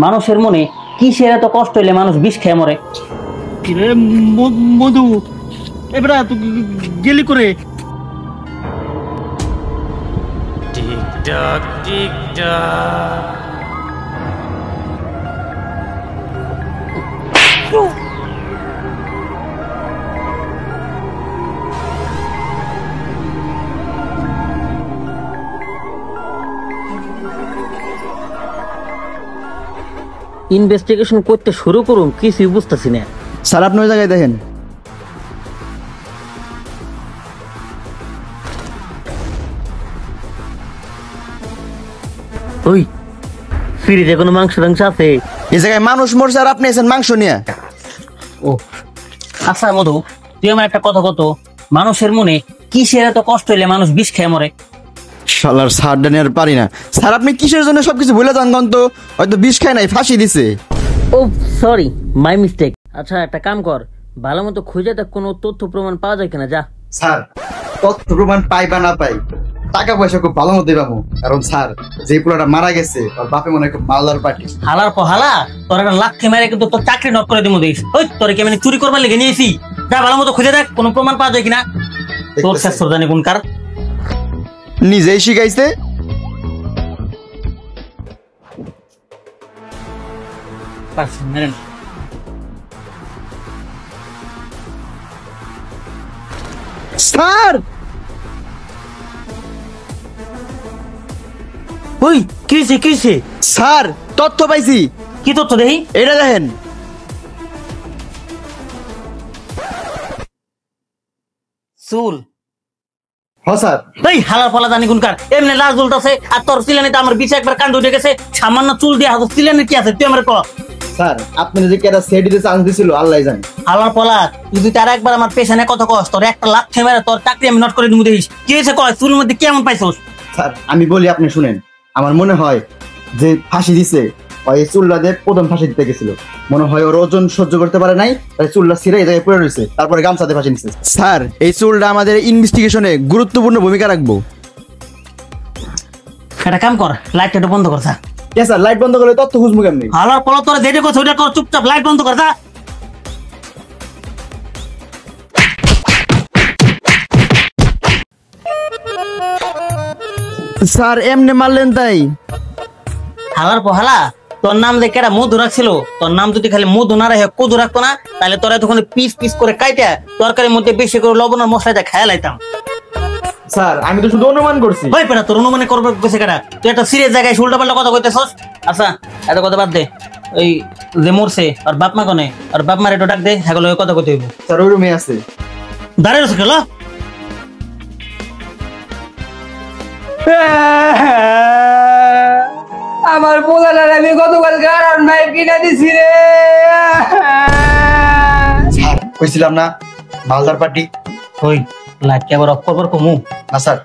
মানুষের মনে কিসের এত কষ্ট হইলে মানুষ বিষ খেয়ে মরে? কিরে মধু, এবার তুই গেলি করে। টিকটক টিকটক ইনভেস্টিগেশন করতে শুরু করুন, কিছুই বুঝতেছি না। স্যার আপনি ওই জায়গায় দেখেন। ওই ফ্রিজে কোনো মাংস টাংস আছে? এই জায়গায় মানুষ মরছে আর আপনি এসেন মাংস নিয়ে। ও আচ্ছা মধু, তুই আমার একটা কথা কত, মানুষের মনে কিসের এত কষ্ট হইলে মানুষ বিষ খেয়ে মরে? শালার স্যার ডানি আর পারি না। স্যার আপনি কিসের জন্য সবকিছু ভুলে যান তো? হয়তো বিষ খায় নাই, ফাঁসি দিছে। ও সরি, মাই মিস্টেক। আচ্ছা একটা কাম কর, ভালো মতো খুঁজে দেখ কোনো তথ্য প্রমাণ পাওয়া যায় কিনা। যা। স্যার তথ্য প্রমাণ পাই বা না পাই, টাকা পয়সা খুব ভালো মতোই পাবো। কারণ স্যার যে পোলাটা মারা গেছে ওর বাপে মনে হয় খুব মালদার পার্টি। হালার পহালা তোর একটা লাখে মেরে কিন্তু তোর চাকরি নট করে দিব দিস। ওই তোর কি আমি চুরি করবার লেগে নিয়েছি? যা ভালো মতো খুঁজে দেখ কোনো প্রমাণ পাওয়া যায় কিনা। তোর শেষ জানি কোন কার নিজেই শিখাইছে। স্যার ওই কিছে কিছে? স্যার তথ্য পাইছি। কি তথ্য দেখি? এটা দেখেন। চুল? হ্যাঁ স্যার। এই হালার ফলা জানি কোন কার এমনি লাল চুলটাছে আর তোর চিলানিতে আমার বিছে একবার কান্দ উঠে গেছে। সামান্য চুল দিয়ে হাত চিলানি কি আছে তুই আমার ক? স্যার আপনি যদি কেটা সেট দিতে চান্স দিছিল আল্লাহ জানে। হালার ফলা যদি তার একবার আমার পেছনে কথা কস তোর একটা লাখ মেরে তোর চাকরি আমি নট করে দিব দেখিস। কি হয়েছে কয়? চুলের মধ্যে কেমন পাইছস? স্যার আমি বলি আপনি শুনেন। আমার মনে হয় যে ফাঁসি দিছে ওই চুল্লা দিয়ে প্রথম ফাঁসি দিতে গেছিল। মনে হয় ওর ওজন সহ্য করতে পারে নাই, তাই চুল্লা ছিঁড়ে এই জায়গায় পড়ে রয়েছে, তারপরে গামছাতে ফাঁসি নিচ্ছে। স্যার এই চুলটা আমাদের ইনভেস্টিগেশনে গুরুত্বপূর্ণ ভূমিকা রাখবো। একটা কাম কর, লাইটটা একটু বন্ধ কর। কে স্যার লাইট বন্ধ করলে তথ্য খুঁজবো কেমনি? হালার ফলা তোরা যেটা করছে ওইটা কর, চুপচাপ লাইট বন্ধ কর। স্যার এমনি মারলেন তাই? হালার পহালা তোর নাম দেখে একটা মধু রাখছিল, তোর নাম যদি খালি মধু না রাখে কদু রাখতো না তাহলে তোরা তখন পিস পিস করে কাইটা তরকারির মধ্যে বেশি করে লবণ আর মশলা খেয়া লাইতাম। স্যার আমি তো শুধু অনুমান করছি। ভাই পেটা তোর অনুমানে করবে গেছে কেটা? তুই একটা সিরিয়াস জায়গায় উল্টা পাল্টা কথা কইতেছস। আচ্ছা এত কথা বাদ দে, ওই যে মরছে আর বাপ মা কনে আর বাপ মারে একটু ডাক দে, হ্যাঁ কথা কইতে হইব। স্যার ওই রুমে আছে। দাঁড়িয়ে রয়েছে খেলো। আমার পোলাটার আমি গতকাল গারান ভাই কিনা দিছি রে। স্যার কইছিলাম না মালদার পার্টি। ওই লাইটকে আবার অফ করবার কমু না স্যার।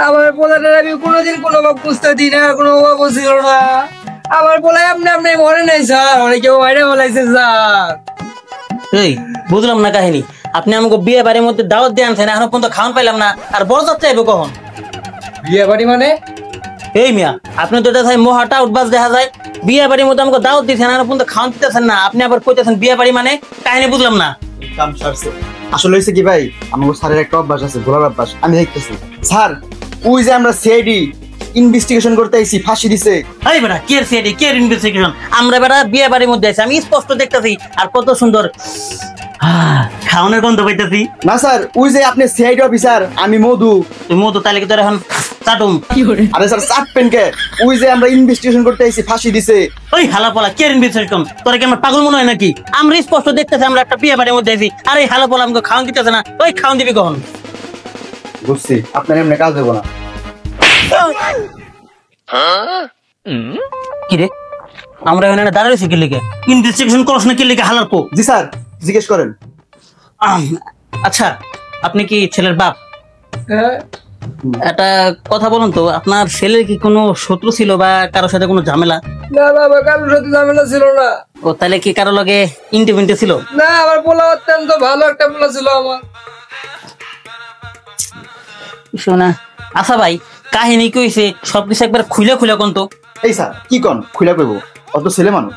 আমার পোলাটার আমি কোনোদিন কোনো অভাব বুঝতে দিই না, কোনো অভাব ছিল না। আমার পোলাই আপনি আপনি মরে নাই স্যার, অনেক কেউ বাইরে বলাইছে স্যার। এই বুঝলাম না কাহিনী, আপনি আমাকে বিয়ে বাড়ির মধ্যে দাওয়াত দিয়ে আনছেন, এখনো পর্যন্ত খাওয়ান পাইলাম না, আর বড় যাত্রা যাইব কখন? বিয়ে বাড়ি মানে? এই মিয়া আপনি তো এটা মহাটা উঠবাস দেখা যায়, বিয়ে বাড়ির মধ্যে আমাকে দাওয়াত দিচ্ছেন, এখনো পর্যন্ত খাওয়ান দিতেছেন না, আপনি আবার কইতেছেন বিয়ে বাড়ি মানে? কাহিনী বুঝলাম না। কাম সারছে। আসলে হইছে কি ভাই, আমাদের স্যারের একটা অভ্যাস আছে, ভোলার অভ্যাস। আমি দেখতেছি স্যার ওই যে আমরা সিআইডি ইনভেস্টিগেশন করতে আইছি, ফাঁসি দিছে। এই বেটা কে সিআইডি কে ইনভেস্টিগেশন? আমরা বেটা বিয়ে বাড়ির মধ্যে আছি, আমি স্পষ্ট দেখতেছি, আর কত সুন্দর খাওয়ানোর গন্ধ পাইতেছি। না স্যার ওই যে আপনি সিআইডি অফিসার, আমি মধু। তুই মধু তাহলে কি তোর এখন চাটুম? আরে স্যার চাটপেন কে? ওই যে আমরা ইনভেস্টিগেশন করতে আইছি, ফাঁসি দিছে। ওই হালা পলা কে ইনভেস্টিগেশন? তোর কি আমার পাগল মনে হয় নাকি? আমরা স্পষ্ট দেখতেছি আমরা একটা বিয়ে বাড়ির মধ্যে আছি, আর এই হালা পলা আমাকে খাওয়ান দিতেছে না। ওই খাওয়ান দিবি কখন? বুঝছি আপনার এমনি কাজ দেবো না। কি রে আমরা এখানে দাঁড়িয়ে রয়েছি কি লিখে? ইনভেস্টিগেশন করছ না কি লিখে হালার পো? জি স্যার জিজ্ঞেস করেন। আচ্ছা আপনি কি ছেলের বাপ? একটা কথা বলুন তো, আপনার ছেলের কি কোনো শত্রু ছিল বা কারোর সাথে কোনো ঝামেলা? না বাবা, কারোর সাথে ঝামেলা ছিল না। ও তাহলে কি কারো লগে ইন্টিমেন্টে ছিল? না, আমার পোলা অত্যন্ত ভালো একটা পোলা ছিল আমার। শোনা আচ্ছা ভাই কাহিনী কি হয়েছে সবকিছু একবার খুলে খুলে কোন তো। এই স্যার কি কন খুলে কইব, অত ছেলে মানুষ।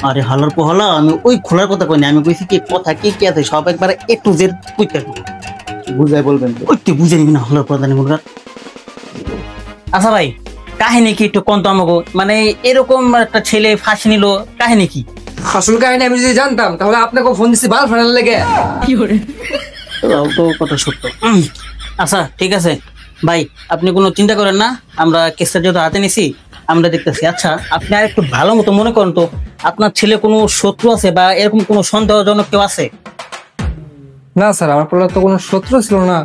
আরে হালার পোহালা আমি ওই খোলার কথা কইনি, আমি কইছি কি কথা কি কি আছে সব একবার একটু জের কইতে বুঝাই বলবেন তো। ওই তুই বুঝে নিবি না হলার প্রধানী মুরগার। আচ্ছা ভাই কাহিনী কি একটু কোন তো আমাকে, মানে এরকম একটা ছেলে ফাঁসি নিল কাহিনী কি? আসল কাহিনী আমি যদি জানতাম তাহলে আপনাকে ফোন দিচ্ছি বাল ফাটার লেগে। তাও তো কথা সত্য। আচ্ছা ঠিক আছে ভাই, আপনি কোনো চিন্তা করেন না, আমরা কেসটা যেহেতু হাতে নিছি আমরা দেখতেছি। আচ্ছা আপনি আর একটু ভালো মতো মনে করেন তো, আপনার ছেলে কোনো শত্রু আছে বা এরকম কোনো সন্দেহজনক কেউ আছে? না স্যার, আমার পোলার তো কোনো শত্রু ছিল না,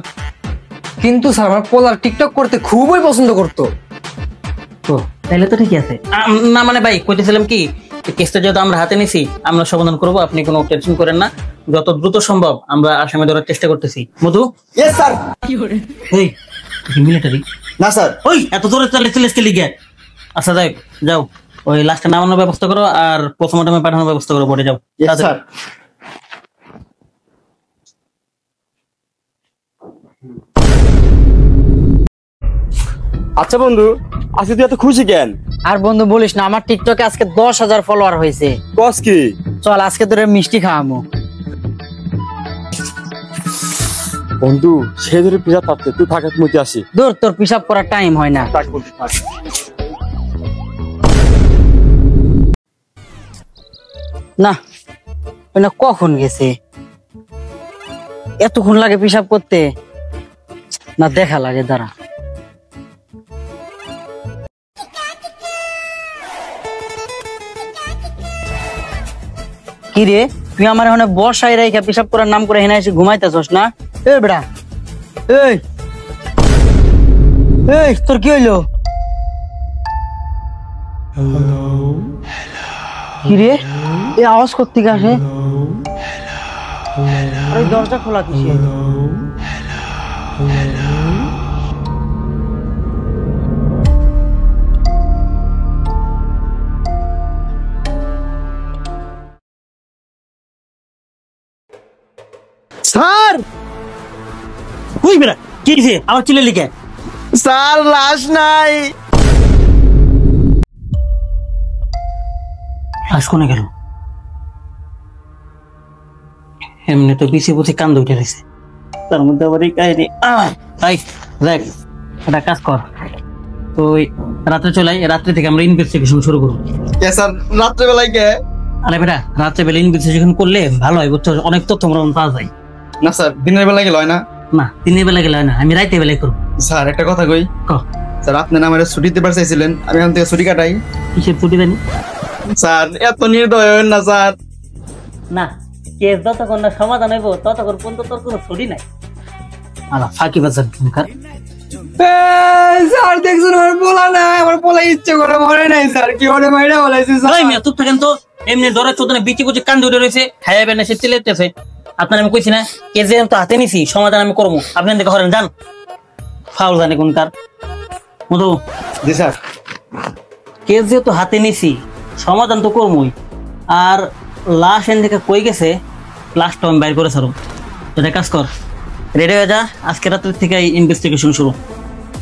কিন্তু স্যার আমার পোলার টিকটক করতে খুবই পছন্দ করতো। তো তাইলে তো ঠিকই আছে। না মানে ভাই কইতেছিলাম কি, কেসটা যেহেতু আমরা হাতে নিছি আমরা সমাধান করবো, আপনি কোনো টেনশন করেন না, যত দ্রুত সম্ভব আমরা আসামি ধরার চেষ্টা করতেছি। মধু ইয়েস স্যার। এই মিলিটারি না স্যার। ওই এত জোরে চলে লিগে। আচ্ছা যাই যাও, ওই লাস্টে নামানোর ব্যবস্থা করো আর পোস্টমর্টমে পাঠানোর ব্যবস্থা করো, পরে যাও। Yes sir. আচ্ছা বন্ধু, আজকে তুই এত খুশি কেন? আর বন্ধু বলিস না, আমার টিকটকে আজকে 10,000 ফলোয়ার হয়েছে। কস কি? চল আজকে তোরে মিষ্টি খাওয়ামো। বন্ধু সে ধরে পিজা পাচ্ছে, তুই থাকাত মধ্যে আসি। দূর, তোর পিসাব করার টাইম হয় না। না ওই না কখন গেছে, এতক্ষণ লাগে পিসাব করতে? না দেখা লাগে, দাঁড়া। কি রে, তুই আমার এখানে বসাই রাইখা পিসাব করার নাম করে হেনা এসে ঘুমাইতেছস না? এ বেড়া, এই এই তোর কি হইলো? কি রে, এই আওয়াজ কোত্থেকে আসে? আরে দরজা খোলা কিসে? স্যার ওই বেড়া কি হইছে আবার চিলে লিখে? স্যার লাশ নাই। লাশ কোনে গেল? এমনি তো বিছে বুঝে কান্দে উঠে রয়েছে, তার মধ্যে আবার এই কাহিনী। দেখ একটা কাজ কর, তো রাত্রে চলে আয়, রাত্রে থেকে আমরা ইনভেস্টিগেশন শুরু করবো। স্যার রাত্রেবেলায় কে? আরে বেটা রাত্রে বেলা ইনভেস্টিগেশন করলে ভালো হয়, বুঝছো, অনেক তথ্য আমরা পাওয়া যায়। না স্যার দিনের বেলা গেলে হয় না। না দিনের বেলা গেলে হয় না, আমি রাইতে বেলায় করবো। স্যার একটা কথা কই। ক স্যার আপনি না আমার ছুটি দিতে চাইছিলেন, আমি এখান থেকে ছুটি কাটাই। কিসের ছুটি জানি? স্যার এত নির্দয় হবেন না স্যার। না কেস যতক্ষণ না সমাধান হইব ততক্ষণ পর্যন্ত তোর কোনো ছুটি নাই। আলা ফাঁকি বাজার খার। স্যার দেখছেন আমার পোলা নাই, আমার পোলা ইচ্ছে করে মরে নাই স্যার, কি ওরে মাইরা বলাইছে স্যার। ওই মিয়া চুপ থাকেন তো, এমনি ধরা চোদনে বিচি বুচি কান্দে উঠে রয়েছে, খাইয়া বেনা সে চিলেতেছে। আপনার আমি কইছি না কেস তো হাতে নিছি, সমাধান আমি করবো, আপনি দেখে হরেন যান। ফাউল জানে কোনকার। মধু জি স্যার। কেস যেহেতু হাতে নিছি সমাধান তো করবোই, আর লাশ এন থেকে কই গেছে লাশটা আমি বাইর করে ছাড়ো। এটা কাজ কর, রেডি হয়ে যা, আজকে রাত্রে থেকে ইনভেস্টিগেশন শুরু।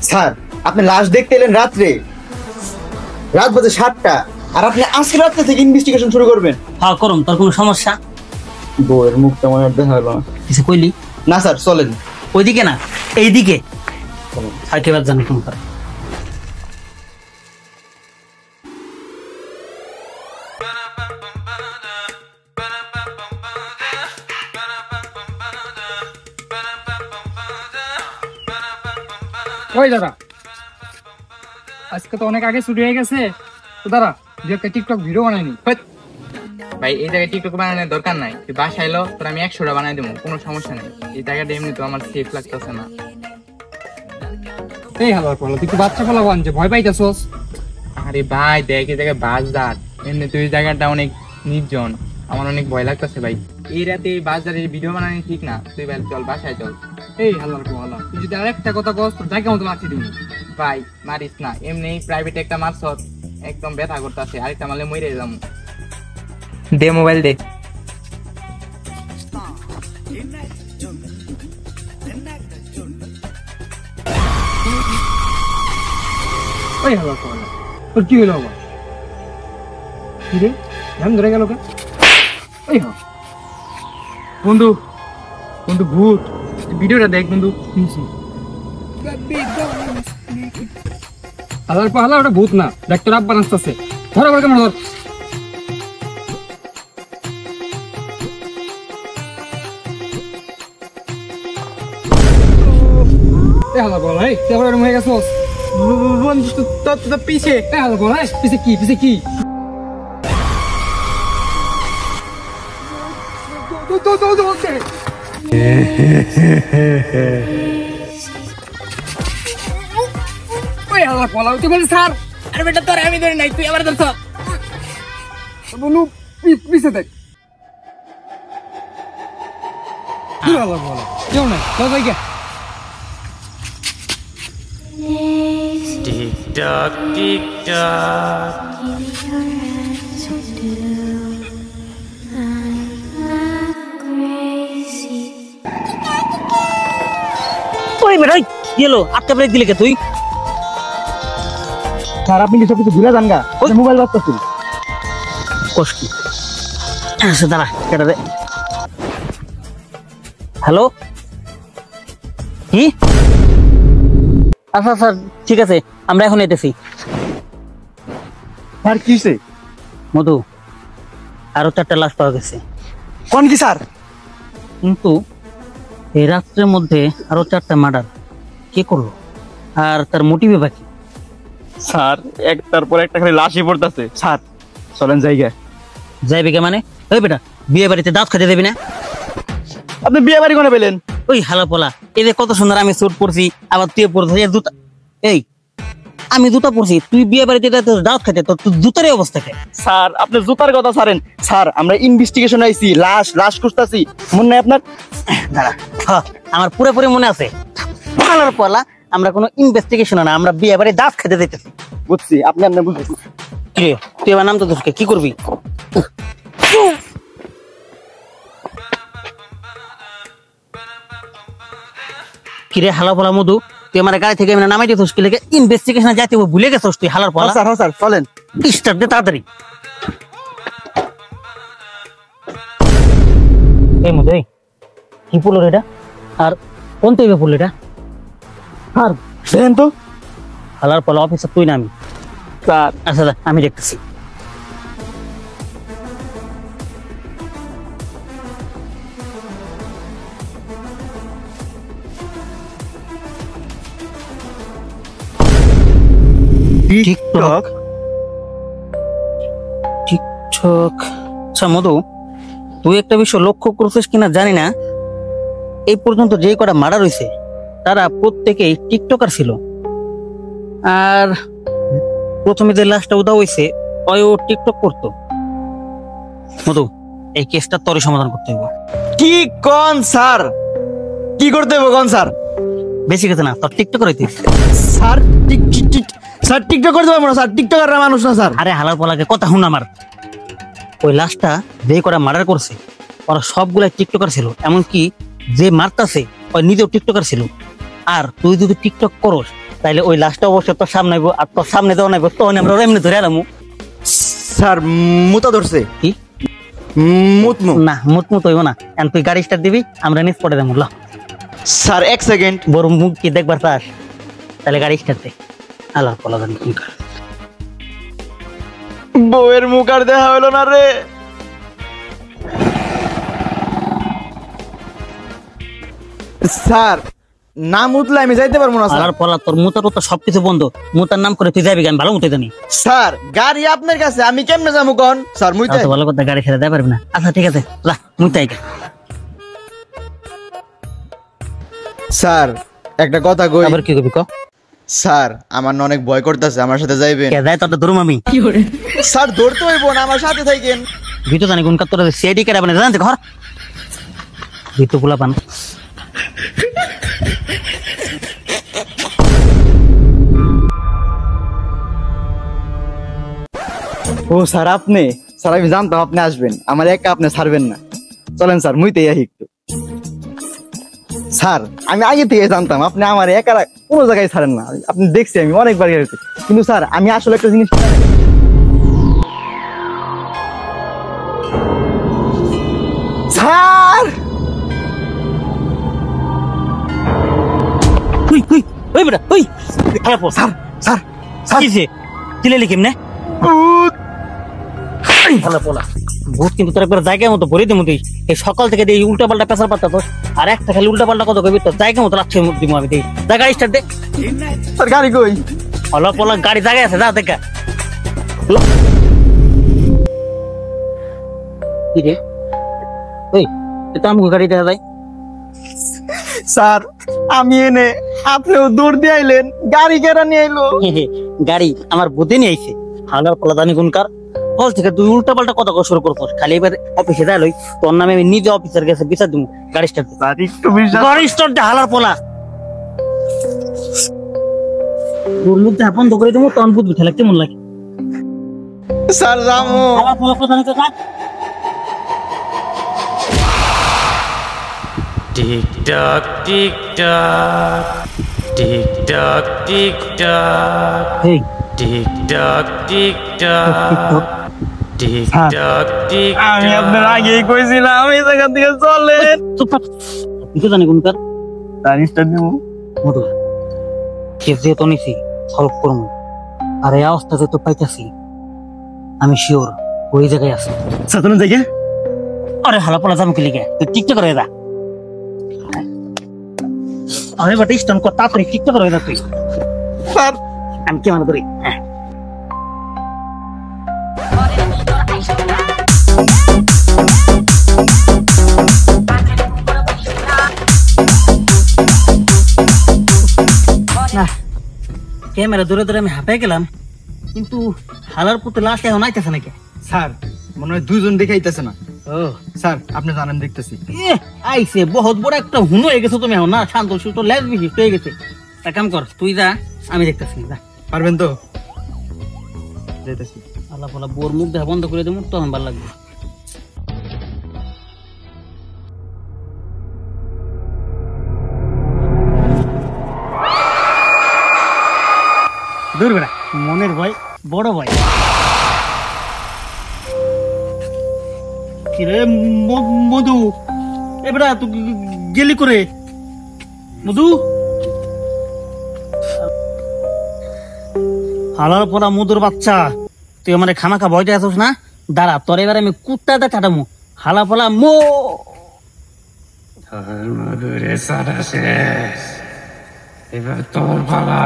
স্যার আপনি লাশ দেখতে এলেন রাত্রে, রাত বাজে 7টা, আর আপনি আজকে রাত্রে থেকে ইনভেস্টিগেশন শুরু করবেন? হ্যাঁ করুন, তোর কোনো সমস্যা? বউয়ের মুখটা মনে দেখা হলো না। কিছু কইলি? না স্যার চলেন। ওইদিকে না এইদিকে, সাইকেবাদ জানি কোনকার। ওই দাদা, আজকে তো অনেক আগে ছুটি হয়ে গেছে, তো দাদা দু একটা টিকটক ভিডিও বানাইনি। ভাই এই জায়গায় টিকটক বানানোর দরকার নাই, তুই বাসায় এলো তোর আমি 100টা বানাই দেবো, কোনো সমস্যা নেই। এই জায়গাটা এমনি তো আমার সেফ লাগতেছে না। এই হালার পড়লো, তুই তো বাচ্চা ফলা বানছে, ভয় পাইতেছস? আরে ভাই দেখ এই জায়গায় বাস দাঁড়, এমনি তুই জায়গাটা অনেক নির্জন, আমার অনেক ভয় লাগতেছে ভাই। এই রাতে এই বাস দাঁড়িয়ে ভিডিও বানানো ঠিক না, তুই ভাই চল বাসায় চল। এই হালার পড়লো, তুই যদি আরেকটা কথা কস তোর জায়গা মতো মারছি দিবি। ভাই মারিস না, এমনি প্রাইভেট একটা মারছ একদম ব্যথা করতেছে, আরেকটা মারলে মরে যাম। দে মোবাইল দে। ওই হালা পড়া ওর কি হলো আবার কি রে ধ্যান ধরে গেল কে ওই হা বন্ধু বন্ধু ভূত ভিডিওটা দেখ বন্ধু। হালার পা হালা ওটা ভূত না দেখ তোর আব্বা নাচতেছে ধর আবার কেমন ধর এ হালা বল এই তুই আবার এরকম হয়ে গেছস বন্ধু তো পিছে এ হালা বল এই পিছে কি ওই হালা বলা তুই বলিস স্যার আরে বেটা তোর আমি ধরে নাই তুই আবার ধরছ। বলু পিছে দেখ কি হালা বলা কেউ না চল যাই গিয়া টিকটক টিকটক ওই বেটা গেলো আটটা ব্রেক দিলে কে তুই? স্যার আপনি কি সবকিছু ভুলে যান গা ওই মোবাইল বাজতেছি কষ্ট আচ্ছা দাঁড়া কেটে দে। হ্যালো কি? আচ্ছা স্যার ঠিক আছে আমরা এখন এতেছি। স্যার কিসে মধু আরো 4টা লাশ পাওয়া গেছে কোন কি স্যার? কিন্তু এই রাত্রের মধ্যে আরো 4টা মার্ডার কে করলো আর তার মোটিভে বাকি? স্যার একটার পর একটা খালি লাশই পড়তেছে। স্যার চলেন জায়গা। যাইবে কে মানে? ওই বেটা বিয়ে বাড়িতে দাঁত খেতে দেবি না? আপনি বিয়ে বাড়ি কোনে পেলেন? ওই হালা পোলা এই যে কত সুন্দর আমি স্যুট পরছি আবার তুই পরছিস এই জুতা। এই আমি জুতা পরছি তুই বিয়ে বাড়িতে দাঁত খেতে তো তুই জুতারই অবস্থা কে? স্যার আপনি জুতার কথা ছাড়েন। স্যার আমরা ইনভেস্টিগেশন আইছি, লাশ খুঁজতাছি। মনে নাই আপনার? দাঁড়া আমার পুরোপুরি মনে আছে। হালার পোলা আমরা কোনো ইনভেস্টিগেশন না, আমরা বিয়ে বাড়ি দাঁত খেতে দিতেছি। বুঝছি আপনি বুঝেছি। কি তুই আমার নাম তো দোষকে কি করবি? কিরে হালা পোলা মধু তুই আমার গাড়ি থেকে নামাই দিত কি লেগে ইনভেস্টিগেশন যাইতে ভুলে গেছিস তুই হালার পোলা? স্যার স্যার চলেন। স্টার্ট দে তাড়াতাড়ি। এই মধু এই কি পড়লো রে এটা? আর কোন তৈবে পড়লো এটা? স্যার দেখেন তো। হালার পোলা অফিসার তুই না আমি? স্যার আচ্ছা আমি দেখতেছি। টিকটক টিকটক আচ্ছা মধু তুই একটা বিষয় লক্ষ্য করছিস কিনা জানি না, এই পর্যন্ত যে কটা মার্ডার হয়েছে তারা প্রত্যেকেই টিকটকার ছিল। আর প্রথমে যে লাশটা উদা হয়েছে ও টিকটক করতো। মধু এই কেসটা তোরই সমাধান করতে হবে। কি কোন স্যার? কি করতে হবে কোন স্যার? বেশি কথা না তোর টিকটকার হইতে। স্যার স্যার টিকটক করতে পারবো না স্যার, টিকটকার মানুষ না স্যার। আরে হালার পলাকে কথা শুন আমার। ওই লাশটা যে কটা মার্ডার করছে ওরা সবগুলাই টিকটকার ছিল, এমনকি যে মারতাছে ওই নিজেও টিকটকার ছিল। আর তুই যদি টিকটক করস তাহলে ওই লাশটা অবশ্যই তোর সামনে আইবো, আর তোর সামনে দেওয়া নাইবো তখন আমরা এমনি ধরে আলামু। স্যার মুতা ধরছে কি? মুতমু না মুতমুত হইব না, এখন তুই গাড়ি স্টার্ট দিবি আমরা নিচ পড়ে দেবো। Sir 1 second. বড় মুখ কি দেখবার চাস? তাহলে গাড়ি স্টার্ট দে। আল্লাহ পলা জানি কি করে। বউয়ের মুখ আর দেখা হলো না রে। স্যার না মুতলে আমি যাইতে পারবো না স্যার। আল্লাহর পলা তোর মুতার তো সবকিছু বন্ধ, মুতার নাম করে তুই যাবি গান ভালো মুতে জানি। স্যার গাড়ি আপনার কাছে, আমি কেমনে যাবো কোন? স্যার মুইতে ভালো কথা গাড়ি ছেড়ে দেয় পারবি না। আচ্ছা ঠিক আছে যা মুতাই গে। স্যার একটা কথা কই। আবার কি করবি ক? স্যার আমার না অনেক ভয় করতেছে, আমার সাথে যাইবেন? কে যায় তোর ধরুম আমি? স্যার ধরতে হইব না, আমার সাথে থাকেন। ভিতর জানি কোন কাত্তর সিআইডি কেটে মানে জানতে ঘর ভিতর গুলা পান। ও স্যার আপনি? স্যার আমি জানতাম আপনি আসবেন, আমার একা আপনি ছাড়বেন না। চলেন স্যার মুইতে আহি একটু। স্যার আমি আগে থেকে জানতাম আপনি আমার একা কোনো জায়গায় ছাড়েন না, আপনি দেখছি আমি অনেকবার গেছি, কিন্তু স্যার আমি আসলে একটা জিনিস স্যার ওই ওই ওই বেটা ওই খারাপ স্যার স্যার স্যার কিছে দিলে লিখিম না ভালো পোলা ভূত কিন্তু তোর একবার জায়গার মতো ভরে দিমু তুই এই সকাল থেকে এই উল্টা পাল্টা পেছাল পাত্তা তো আর একটা খালি উল্টা পাল্টা কত কবি তো জায়গা মতো লাগছে দিমু আমি দেই যা গাড়ি স্টার্ট দে স্যার গাড়ি কই? ভালো পোলা গাড়ি জায়গায় আছে যা দেখা কি রে ওই এটা আমাকে গাড়ি দেখা যায় স্যার আমি এনে আপনিও দৌড় দিয়ে আইলেন, গাড়ি কেরা নিয়ে আইলো? গাড়ি আমার বুদ্ধি নিয়ে আইছে হালার পোলা জানি কোনকার বল থেকে তুই উল্টা পাল্টা কথা শুরু করছিস খালি এবার অফিসে যাই লই তোর নামে আমি নিজে অফিসার কাছে বিচার দিব গাড়ি স্টার্ট দে স্যার একটু বিশ্বাস গাড়ি স্টার্ট দে হালার পোলা তোর মুখ যা বন্ধ করে দেবো তখন বুঝবি খেলা কেমন লাগে স্যার রামু হালার পোলা প্রধান কাজ টিক টাক টিক টাক টিক টাক টিক টাক এই টিক টাক টিক টাক টিক টাক টিক আমি টাক আপনার আগেই কইছিলাম এই জায়গা থেকে চলেন। চুপ থাক তুই তো জানি কোনকার স্যার স্টার্ট দিব? মধু কেস যেহেতু নিছি সলভ করবো আর এই অবস্থা যেহেতু পাইতেছি আমি শিওর ওই জায়গায় আছে স্যার তুমি দেখে আরে হালা পোলা যাবো কি লিখে তুই টিকটক করে দা আরে বাট স্টান কর তাড়াতাড়ি টিকটক করে দা তুই স্যার আমি কি মনে করি হ্যাঁ না ক্যামেরা দূরে দূরে আমি হাঁপাই গেলাম কিন্তু হালার পুতে লাশ এখন আইতেছে নাকি স্যার মনে হয় দুইজন দেখে আইতেছে না। ও স্যার আপনি জানেন দেখতেছি। আইসে বহুত বড় একটা হুনো হয়ে গেছো তুমি এখন না শান্ত সুস্থ লেজ বিশিষ্ট হয়ে গেছে তা কাম কর তুই যা আমি দেখতেছি যা পারবেন তো? যেতেছি। আল্লাহ বলা বোর মুখ দেখা বন্ধ করে দেবো তখন ভালো লাগবে দূর বেড়া মনের ভয় বড় ভয় কিরে মধু এবারে তুই গেলি করে মধু হালার পড়া মধুর বাচ্চা তুই আমার খামাখা ভয়তে আসিস না দাঁড়া তোর এবার আমি কুত্তাটা কাটামু হালা ফলা মো মধুরে সারা শেষ এবার তোর পালা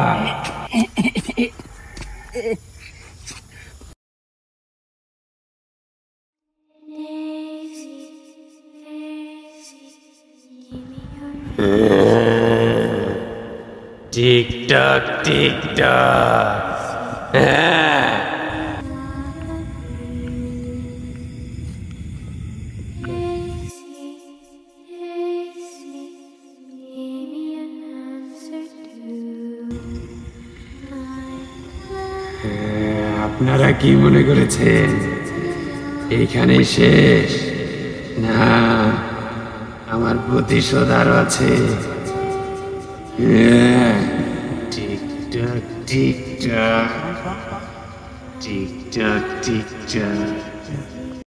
টিক টাক টিক টাক হ্যাঁ আপনারা কি মনে করেছেন এইখানে শেষ? না, আমার প্রতিশোধ আরো আছে। TikTok TikTok TikTok TikTok